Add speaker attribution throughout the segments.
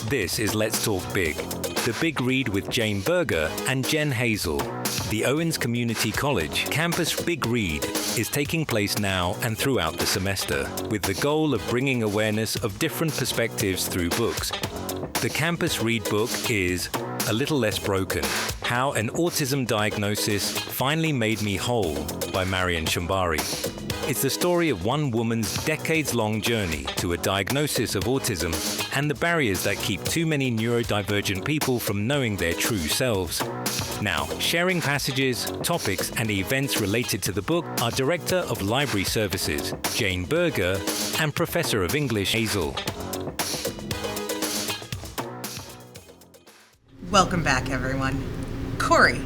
Speaker 1: This is Let's Talk Big, the big read with Jane Berger and Jen Hazel. The Owens Community College Campus Big Read is taking place now and throughout the semester, with the goal of bringing awareness of different perspectives through books. The Campus Read book is A Little Less Broken, How an Autism Diagnosis Finally Made Me Whole by Marian Schembari. It's the story of one woman's decades-long journey to a diagnosis of autism and the barriers that keep too many neurodivergent people from knowing their true selves. Now, sharing passages, topics, and events related to the book are Director of Library Services, Jane Berger, and Professor of English, Hazel.
Speaker 2: Welcome back, everyone. Cory,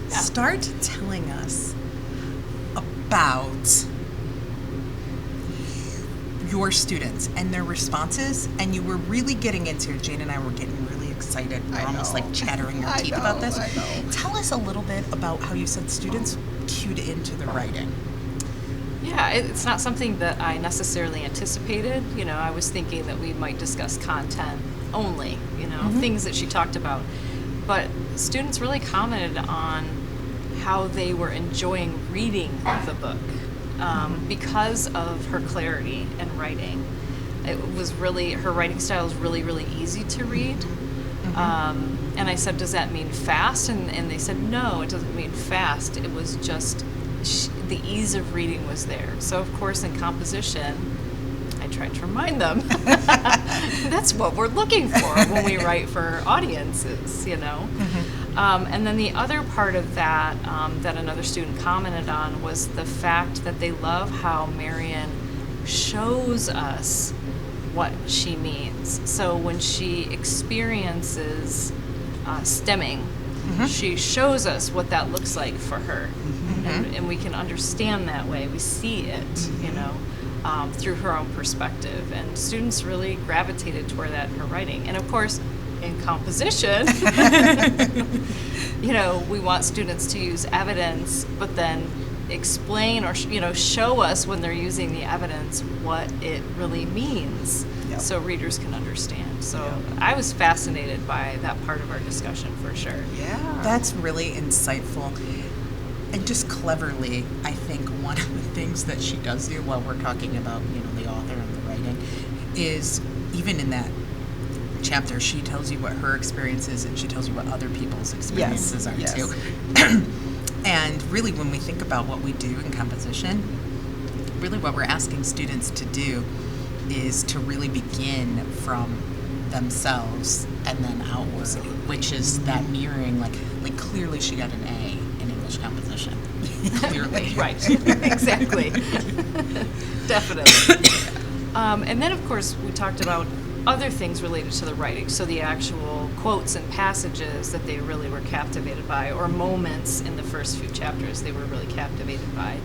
Speaker 2: start telling us about your students and their responses, and you were really getting into it. Jane and I were getting really excited. We're almost like chattering our teeth about this. Tell us a little bit about how you said students cued into the writing.
Speaker 3: Yeah, it's not something that I necessarily anticipated. I was thinking that we might discuss content only, things that she talked about. But students really commented on how they were enjoying reading the book because of her clarity in writing. It was really, her writing style is really, really easy to read. And I said, does that mean fast? And they said, no, it doesn't mean fast. It was just, the ease of reading was there. So of course in composition, I tried to remind them that's what we're looking for when we write for audiences, And then the other part of that that another student commented on was the fact that they love how Marian shows us what she means. So when she experiences stimming, she shows us what that looks like for her. And we can understand that way. We see it, through her own perspective. And students really gravitated toward that in her writing. And of course, in composition, we want students to use evidence, but then explain or, show us when they're using the evidence what it really means. Yep. So readers can understand. So I was fascinated by that part of our discussion for sure.
Speaker 2: Yeah. That's really insightful. And just cleverly, I think one of the things that she does do while we're talking about, the author and the writing, is even in that chapter, she tells you what her experience is and she tells you what other people's experiences are too. And really, when we think about what we do in composition, really what we're asking students to do is to really begin from themselves and then outward, which is that mirroring, like clearly she got an A in English composition. Clearly.
Speaker 3: Right, exactly. Definitely. And then, of course, we talked about other things related to the writing, so the actual quotes and passages that they really were captivated by, or moments in the first few chapters they were really captivated by.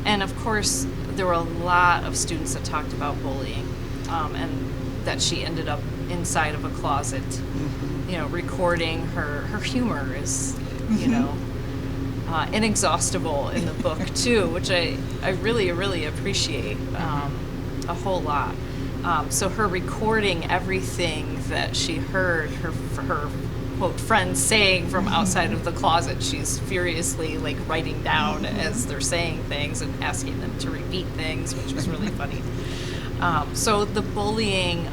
Speaker 3: And of course, there were a lot of students that talked about bullying, and that she ended up inside of a closet, recording her humor is, inexhaustible in the book too, which I really, really appreciate a whole lot. So her recording everything that she heard her quote friends saying from outside of the closet, she's furiously writing down as they're saying things and asking them to repeat things, which was really funny. So the bullying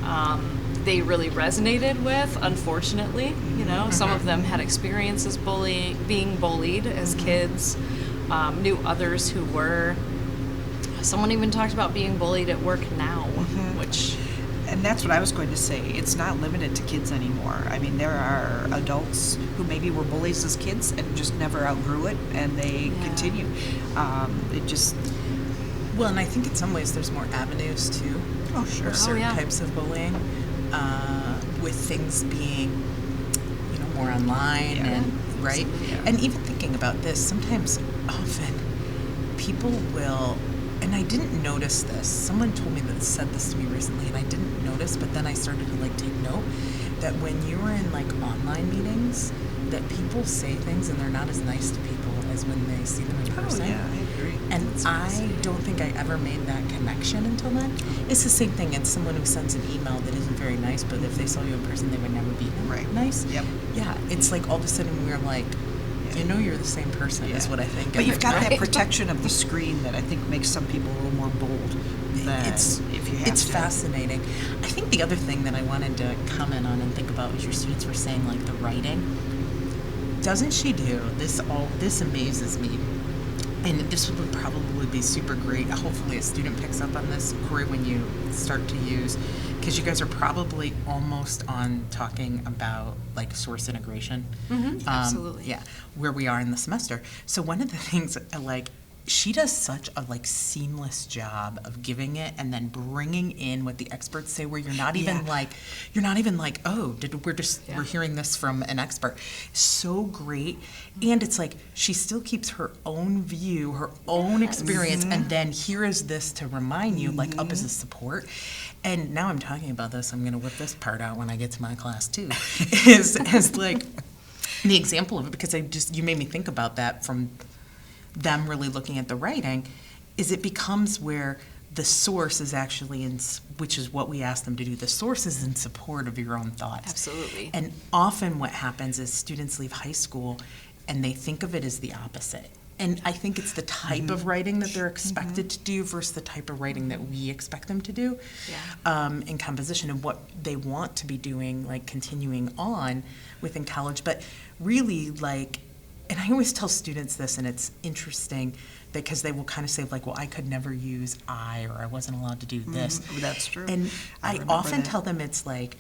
Speaker 3: they really resonated with, unfortunately. Some of them had experiences being bullied as kids, knew others who were. Someone even talked about being bullied at work now, which...
Speaker 4: And that's what I was going to say. It's not limited to kids anymore. I mean, there are adults who maybe were bullies as kids and just never outgrew it, and they continue. It just...
Speaker 2: Well, and I think in some ways there's more avenues, too.
Speaker 4: Oh, sure.
Speaker 2: For certain types of bullying, with things being, more online and, right? Yeah. And even thinking about this, sometimes, often, people will... And I didn't notice this. Someone told me that said this to me recently, and I didn't notice, but then I started to take note that when you're in online meetings, that people say things and they're not as nice to people as when they see them in person.
Speaker 4: Oh, yeah. agree.
Speaker 2: And I don't think I ever made that connection until then. It's the same thing. It's someone who sends an email that isn't very nice, but if they saw you in person, they would never be nice.
Speaker 4: Yep.
Speaker 2: Yeah, it's like all of a sudden we're like, you know, you're the same person is what I think.
Speaker 4: But you've got
Speaker 2: right?
Speaker 4: that protection of the screen that I think makes some people a little more bold than if you have
Speaker 2: It's
Speaker 4: to.
Speaker 2: fascinating. I think the other thing that I wanted to comment on and think about was your students were saying, like, the writing. Doesn't she do this? This amazes me. And this would probably be super great. Hopefully a student picks up on this, Cory, when you start to use, because you guys are probably almost on talking about like source integration.
Speaker 3: Absolutely.
Speaker 2: Yeah, where we are in the semester. So one of the things, like, she does such a like seamless job of giving it and then bringing in what the experts say, where you're not even like, oh, we're hearing this from an expert. So great. And it's like she still keeps her own view, her own experience, and then here is this to remind you, like, up as a support. And now I'm talking about this, I'm gonna whip this part out when I get to my class too, is like the example of it, because you made me think about that from them really looking at the writing, is it becomes where the source is actually which is what we ask them to do. The source is in support of your own thoughts.
Speaker 3: Absolutely.
Speaker 2: And often what happens is students leave high school and they think of it as the opposite. And I think it's the type of writing that they're expected to do versus the type of writing that we expect them to do in composition, and what they want to be doing, like continuing on within college. But really, like, and I always tell students this, and it's interesting because they will kind of say, like, well, I could never use I, or I wasn't allowed to do this.
Speaker 4: That's true.
Speaker 2: And I
Speaker 4: remember
Speaker 2: often
Speaker 4: that.
Speaker 2: tell them it's like,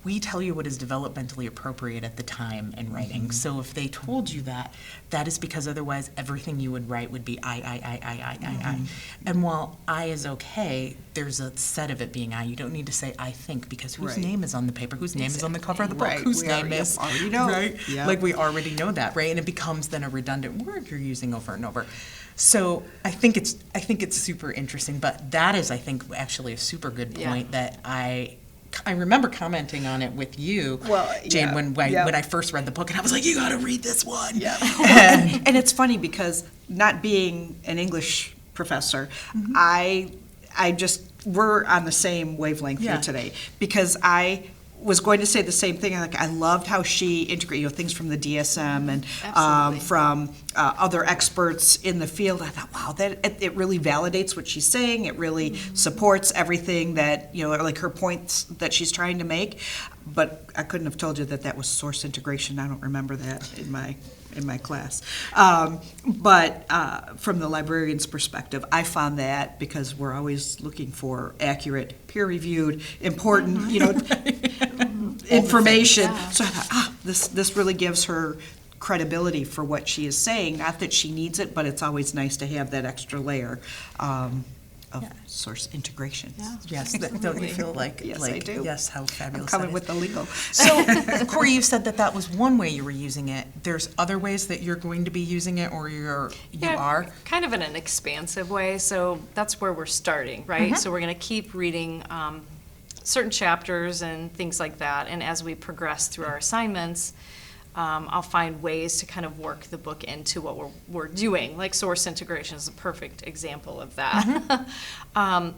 Speaker 2: we tell you what is developmentally appropriate at the time in writing. So if they told you that, that is because otherwise everything you would write would be I. And while I is okay, there's a set of it being I. You don't need to say I think, because whose name is on the paper, whose name is on the cover of the book, whose name is,
Speaker 4: already know.
Speaker 2: right?
Speaker 4: Yep.
Speaker 2: Like, we already know that, right? And it becomes then a redundant word you're using over and over. So I think it's super interesting, but that is, I think, actually a super good point that I remember commenting on it with you, Jane, when I first read the book, and I was like, you got to read this one.
Speaker 4: Yeah. And it's funny because, not being an English professor, we're on the same wavelength here today, because I was going to say the same thing. Like, I loved how she integrated, things from the DSM and from other experts in the field. I thought, wow, that it really validates what she's saying. It really supports everything that, like her points that she's trying to make. But I couldn't have told you that was source integration. I don't remember that in my class. But from the librarian's perspective, I found that, because we're always looking for accurate, peer-reviewed, important, information. So I thought, this really gives her credibility for what she is saying. Not that she needs it, but it's always nice to have that extra layer of source integration.
Speaker 3: Yeah.
Speaker 2: Yes, don't you feel like,
Speaker 4: Yes, I do.
Speaker 2: Yes, how fabulous
Speaker 4: I'm coming
Speaker 2: that
Speaker 4: with
Speaker 2: is.
Speaker 4: the legal.
Speaker 2: So, Cory, you said that was one way you were using it. There's other ways that you're going to be using it, or you are?
Speaker 3: Kind of in an expansive way. So that's where we're starting, right? So we're going to keep reading certain chapters and things like that. And as we progress through our assignments, I'll find ways to kind of work the book into what we're doing. Like source integration is a perfect example of that.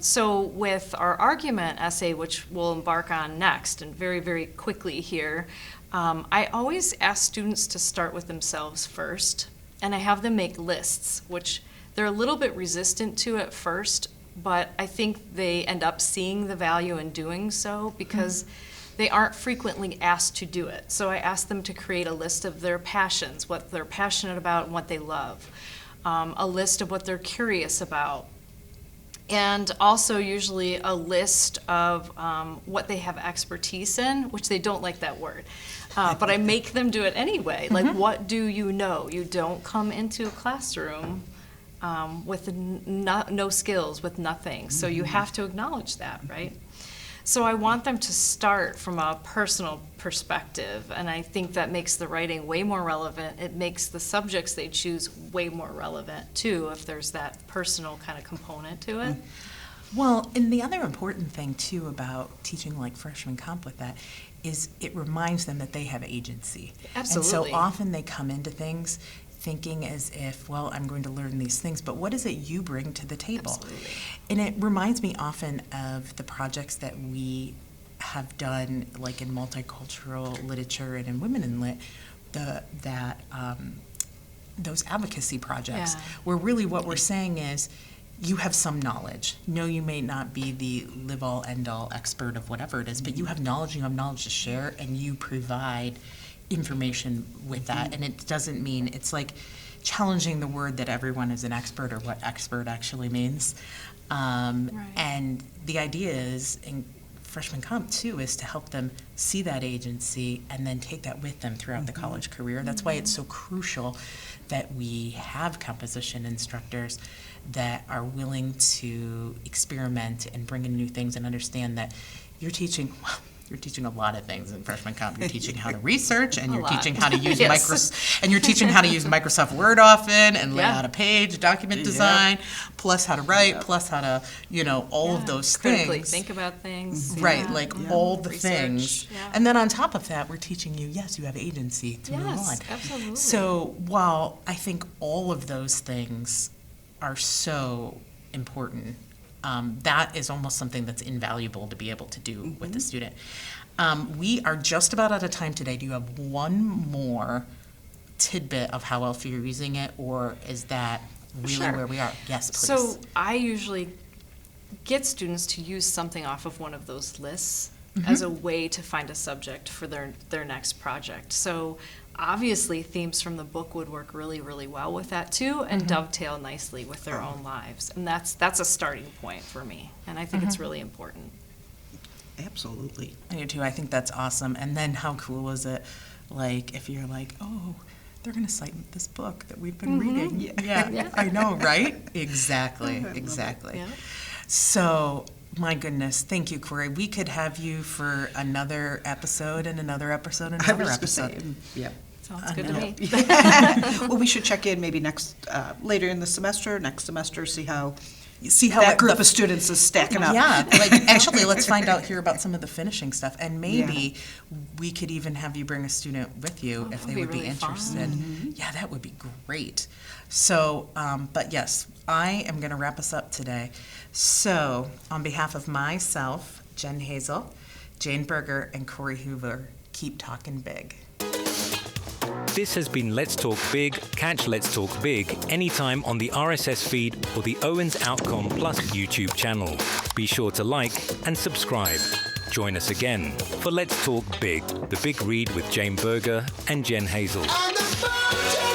Speaker 3: So with our argument essay, which we'll embark on next and very, very quickly here, I always ask students to start with themselves first, and I have them make lists, which they're a little bit resistant to at first, but I think they end up seeing the value in doing so, because they aren't frequently asked to do it. So I ask them to create a list of their passions, what they're passionate about and what they love, a list of what they're curious about, and also usually a list of what they have expertise in, which they don't like that word. But I make them do it anyway. Like, what do you know? You don't come into a classroom with no skills, with nothing. So you have to acknowledge that, right? So I want them to start from a personal perspective, and I think that makes the writing way more relevant. It makes the subjects they choose way more relevant, too, if there's that personal kind of component to it.
Speaker 2: Well, and the other important thing, too, about teaching like freshman comp with that is it reminds them that they have agency.
Speaker 3: Absolutely.
Speaker 2: And so often they come into things thinking as if, well, I'm going to learn these things, but what is it you bring to the table?
Speaker 3: Absolutely.
Speaker 2: And it reminds me often of the projects that we have done, like in multicultural literature and in women in lit, those advocacy projects,
Speaker 3: Yeah.
Speaker 2: where really what we're saying is, you have some knowledge. No, you may not be the live-all, end-all expert of whatever it is, but you have knowledge, to share, and you provide information with that. And it doesn't mean, it's like challenging the word that everyone is an expert or what expert actually means.
Speaker 3: Right.
Speaker 2: And the idea is, in freshman comp too, is to help them see that agency and then take that with them throughout the college career. That's why it's so crucial that we have composition instructors that are willing to experiment and bring in new things and understand that you're teaching a lot of things in freshman comp. You're teaching how to research, and you're teaching how to use
Speaker 3: Yes.
Speaker 2: and you're teaching how to use Microsoft Word often, and lay
Speaker 3: Yeah.
Speaker 2: out a page, document design, plus how to write, plus how to, all of
Speaker 3: Yeah.
Speaker 2: those
Speaker 3: Critically
Speaker 2: things.
Speaker 3: think about things.
Speaker 2: Right,
Speaker 3: Yeah.
Speaker 2: like all the
Speaker 3: Research,
Speaker 2: things.
Speaker 3: yeah.
Speaker 2: And then on top of that, we're teaching you, yes, you have agency to move
Speaker 3: Yes,
Speaker 2: on.
Speaker 3: absolutely.
Speaker 2: So while I think all of those things are so important, that is almost something that's invaluable to be able to do with the student. We are just about out of time today. Do you have one more tidbit of how else you're using it, or is that really
Speaker 3: Sure.
Speaker 2: where we are? Yes, please.
Speaker 3: So I usually get students to use something off of one of those lists as a way to find a subject for their next project. So obviously themes from the book would work really, really well with that too, and dovetail nicely with their own lives. And that's a starting point for me, and I think it's really important.
Speaker 4: Absolutely.
Speaker 2: I do too. I think that's awesome. And then how cool is it, like, if you're like, oh, they're going to cite this book that we've been reading. Yeah, I know, right? Exactly, exactly.
Speaker 3: Yeah.
Speaker 2: So, my goodness, thank you, Cory. We could have you for another episode and another episode and
Speaker 4: I
Speaker 2: another
Speaker 4: was gonna
Speaker 2: episode.
Speaker 4: say, yeah.
Speaker 3: Sounds good to
Speaker 2: know.
Speaker 3: me.
Speaker 4: Well, we should check in maybe later in the semester, next semester, see how
Speaker 2: See how
Speaker 4: that group of students is stacking up.
Speaker 2: Yeah, like actually, let's find out here about some of the finishing stuff, and maybe we could even have you bring a student with you if
Speaker 3: that
Speaker 2: they
Speaker 3: would
Speaker 2: would
Speaker 3: be
Speaker 2: be
Speaker 3: really fun.
Speaker 2: interested. Yeah, that would be great. So, but yes, I am going to wrap us up today. So, on behalf of myself, Jen Hazel, Jane Berger, and Cory Hoover, keep talking big.
Speaker 1: This has been Let's Talk Big. Catch Let's Talk Big anytime on the RSS feed or the Owens Outcome Plus YouTube channel. Be sure to like and subscribe. Join us again for Let's Talk Big, the big read with Jane Berger and Jen Hazel.
Speaker 5: On the phone.